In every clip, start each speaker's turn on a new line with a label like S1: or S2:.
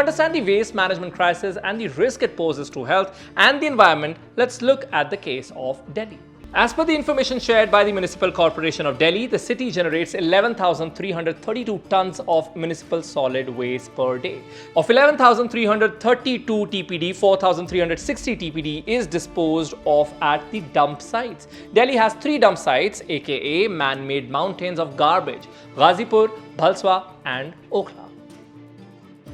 S1: understand the waste management crisis and the risk it poses to health and the environment, let's look at the case of Delhi. As per the information shared by the Municipal Corporation of Delhi, the city generates 11,332 tons of municipal solid waste per day. Of 11,332 TPD, 4,360 TPD is disposed of at the dump sites. Delhi has 3 dump sites, aka man-made mountains of garbage: Ghazipur, Bhalswa and Okhla.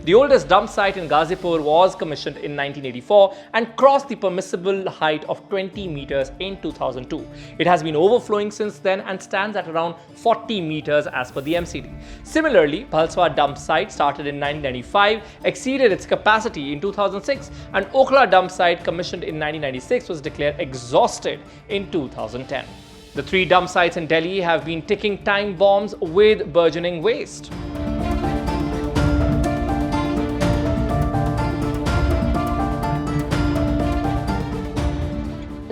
S1: The oldest dump site in Ghazipur was commissioned in 1984 and crossed the permissible height of 20 meters in 2002. It has been overflowing since then and stands at around 40 meters as per the MCD. Similarly, Bhalswa dump site started in 1995, exceeded its capacity in 2006, and Okhla dump site commissioned in 1996 was declared exhausted in 2010. The 3 dump sites in Delhi have been ticking time bombs with burgeoning waste.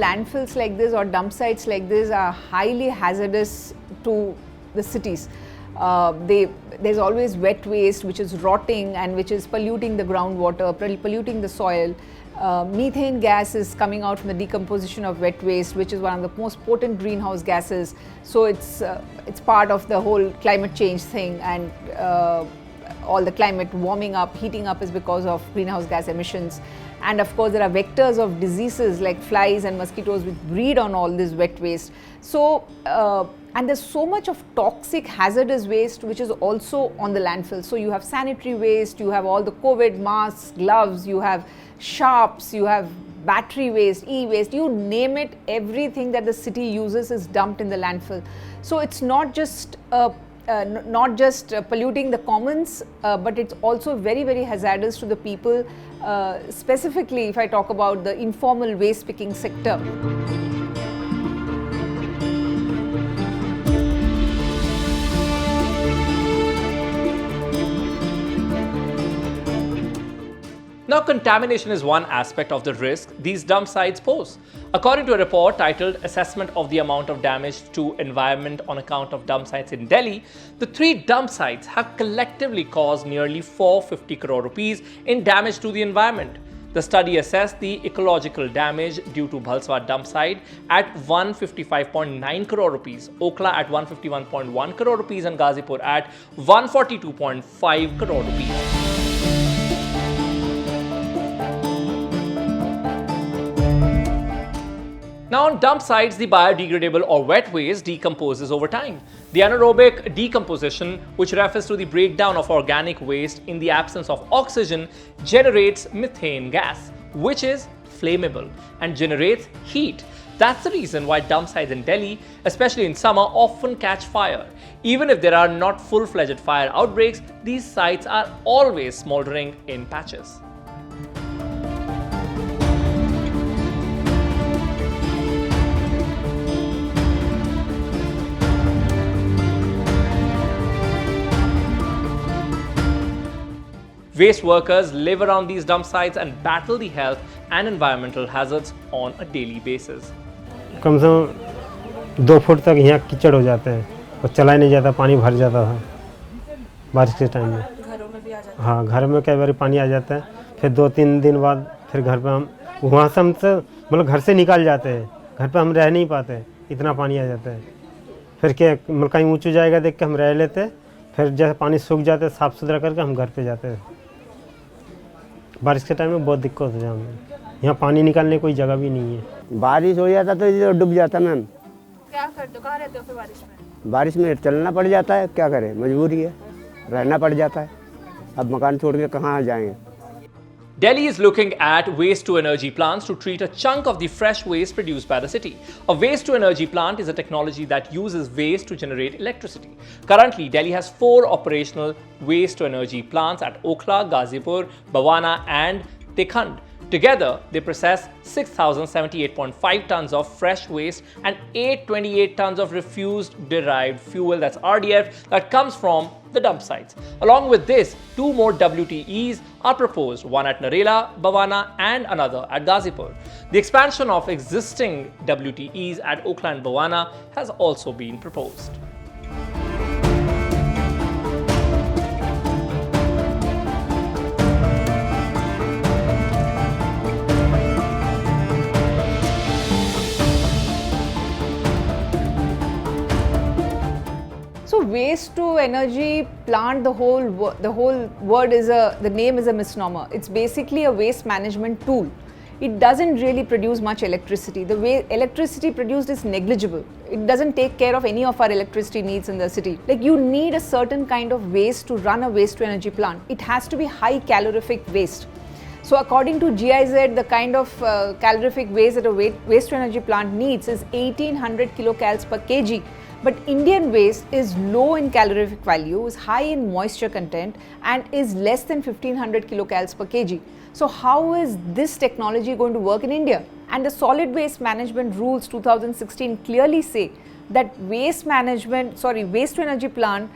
S2: Landfills like this or dump sites like this are highly hazardous to the cities. There's always wet waste which is rotting and which is polluting the groundwater, polluting the soil. Methane gas is coming out from the decomposition of wet waste, which is one of the most potent greenhouse gases. So it's part of the whole climate change thing, and all the climate warming up, heating up is because of greenhouse gas emissions. And of course, there are vectors of diseases like flies and mosquitoes which breed on all this wet waste. So, and there's so much of toxic hazardous waste which is also on the landfill. So you have sanitary waste, you have all the COVID masks, gloves, you have sharps, you have battery waste, e-waste, you name it, everything that the city uses is dumped in the landfill. So it's not just polluting the commons, but it's also very, very hazardous to the people, specifically if I talk about the informal waste picking sector.
S1: Now, contamination is one aspect of the risk these dump sites pose. According to a report titled Assessment of the Amount of Damage to Environment on Account of Dump Sites in Delhi, the 3 dump sites have collectively caused nearly 450 crore rupees in damage to the environment. The study assessed the ecological damage due to Bhalswa dump site at 155.9 crore rupees, Okhla at 151.1 crore rupees and Ghazipur at 142.5 crore rupees. Now, on dump sites, the biodegradable or wet waste decomposes over time. The anaerobic decomposition, which refers to the breakdown of organic waste in the absence of oxygen, generates methane gas, which is flammable and generates heat. That's the reason why dump sites in Delhi, especially in summer, often catch fire. Even if there are not full-fledged fire outbreaks, these sites are always smoldering in patches. Waste workers live around these dump sites and battle the health and environmental hazards on a daily basis.
S3: कम से कम 2 foot तक यहाँ कीचड़ हो जाते हैं और चला नहीं जाता, पानी भर जाता था बारिश के टाइम में। घरों में भी आ जाता है। हाँ, घर में कई बार पानी आ जाता है, फिर 2-3 दिन बाद फिर घर पे हम वहाँ से मतलब घर से निकाल जाते हैं, घर पे हम रह नहीं पाते, इतना पानी आ जाता है। फिर क्या मतलब कहीं ऊँचा जाएगा देख के हम रह लेते, फिर जैसे पानी सूख जाते साफ़ सुथरा करके हम घर पे जाते हैं। बारिश के टाइम में बहुत दिक्कत हो जाती है, यहाँ पानी निकालने कोई जगह भी नहीं है।
S4: बारिश हो जाता तो ये डूब जाता मैम।
S5: क्या करते हो, कहाँ रहते हो फिर बारिश में?
S4: बारिश में चलना पड़ जाता है, क्या करें, मजबूरी है, रहना पड़ जाता है। अब मकान छोड़ के कहाँ जाएंगे।
S1: Delhi is looking at waste-to-energy plants to treat a chunk of the fresh waste produced by the city. A waste-to-energy plant is a technology that uses waste to generate electricity. Currently, Delhi has 4 operational waste-to-energy plants at Okhla, Ghazipur, Bhawana and Tekhand. Together, they process 6,078.5 tons of fresh waste and 828 tons of refused derived fuel, that's RDF, that comes from the dump sites. Along with this, 2 more WTEs are proposed, one at Narela, Bhawana and another at Ghazipur. The expansion of existing WTEs at Okhla and Bhawana has also been proposed.
S2: waste to energy plant, the whole word is the name is a misnomer. It's basically a waste management tool. It doesn't really produce much electricity. The way electricity produced is negligible. It doesn't take care of any of our electricity needs in the city. Like, you need a certain kind of waste to run a waste to energy plant. It has to be high calorific waste. So according to GIZ, the kind of calorific waste that a waste to energy plant needs is 1800 kilocalories per kg. But Indian waste is low in calorific value, is high in moisture content, and is less than 1500 kilocalories per kg. So how is this technology going to work in India? And the solid waste management rules 2016 clearly say that waste to energy plant,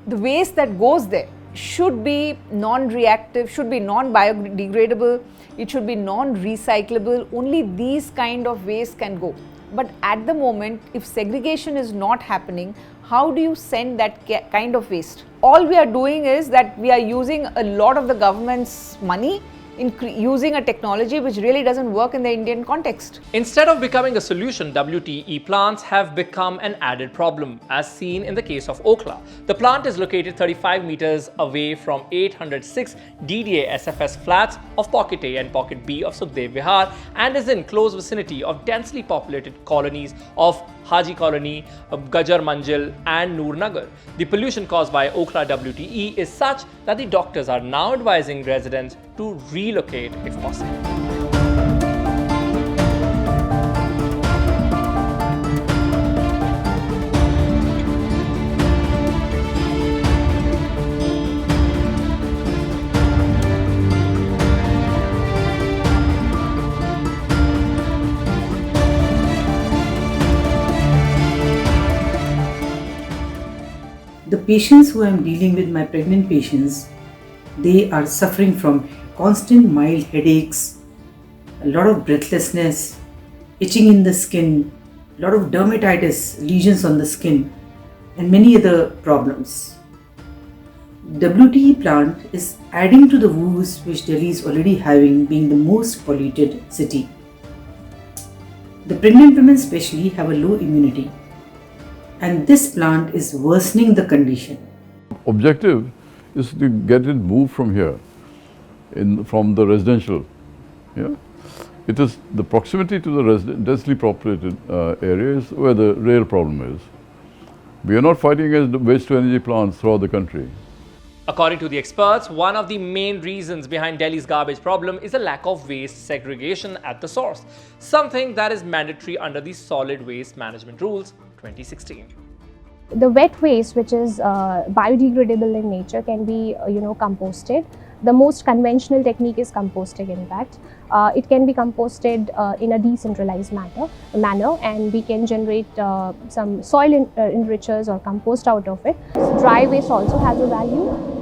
S2: the waste that goes there should be non-reactive, should be non-biodegradable, it should be non-recyclable. Only these kind of waste can go. But at the moment, if segregation is not happening, how do you send that kind of waste? All we are doing is that we are using a lot of the government's money in using a technology which really doesn't work in the Indian context.
S1: Instead of becoming a solution, WTE plants have become an added problem, as seen in the case of Okhla. The plant is located 35 meters away from 806 DDA SFS flats of Pocket A and Pocket B of Sukhdev Vihar and is in close vicinity of densely populated colonies of Haji Colony, Gajar Manjil and Noor Nagar. The pollution caused by Okhla WTE is such that the doctors are now advising residents to relocate if possible.
S6: The patients who I am dealing with, my pregnant patients, they are suffering from constant mild headaches, a lot of breathlessness, itching in the skin, a lot of dermatitis, lesions on the skin, and many other problems. WTE plant is adding to the woes which Delhi is already having, being the most polluted city. The pregnant women especially have a low immunity, and this plant is worsening the condition.
S7: Objective is to get it moved from here, from the residential. Yeah? It is the proximity to the densely populated areas where the real problem is. We are not fighting against waste to energy plants throughout the country.
S1: According to the experts, one of the main reasons behind Delhi's garbage problem is a lack of waste segregation at the source, something that is mandatory under the Solid Waste Management Rules 2016.
S8: The wet waste, which is biodegradable in nature, can be composted. The most conventional technique is composting, in fact. It can be composted in a decentralized manner, and we can generate some soil enrichers or compost out of it. Dry waste also has a value.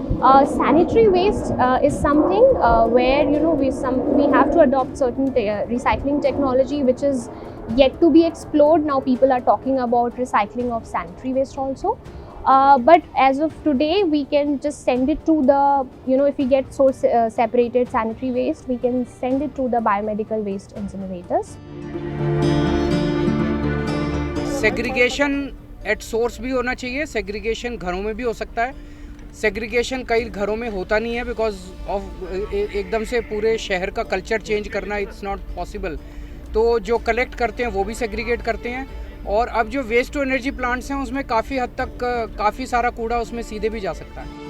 S8: Sanitary waste is something where we have to adopt certain recycling technology which is yet to be explored. Now people are talking about recycling of sanitary waste also. But as of today, we can just send it to the, if we get source separated sanitary waste, we can send it to the biomedical waste incinerators.
S9: Segregation at source भी होना चाहिए, segregation घरों में भी हो सकता है. Segregation कई घरों में होता नहीं है बिकॉज ऑफ एकदम से पूरे शहर का कल्चर चेंज करना इट्स नॉट पॉसिबल. तो जो कलेक्ट करते हैं वो भी सेग्रीगेट करते हैं, और अब जो वेस्ट टू एनर्जी प्लांट्स हैं उसमें काफ़ी हद तक काफ़ी सारा कूड़ा उसमें सीधे भी जा सकता है.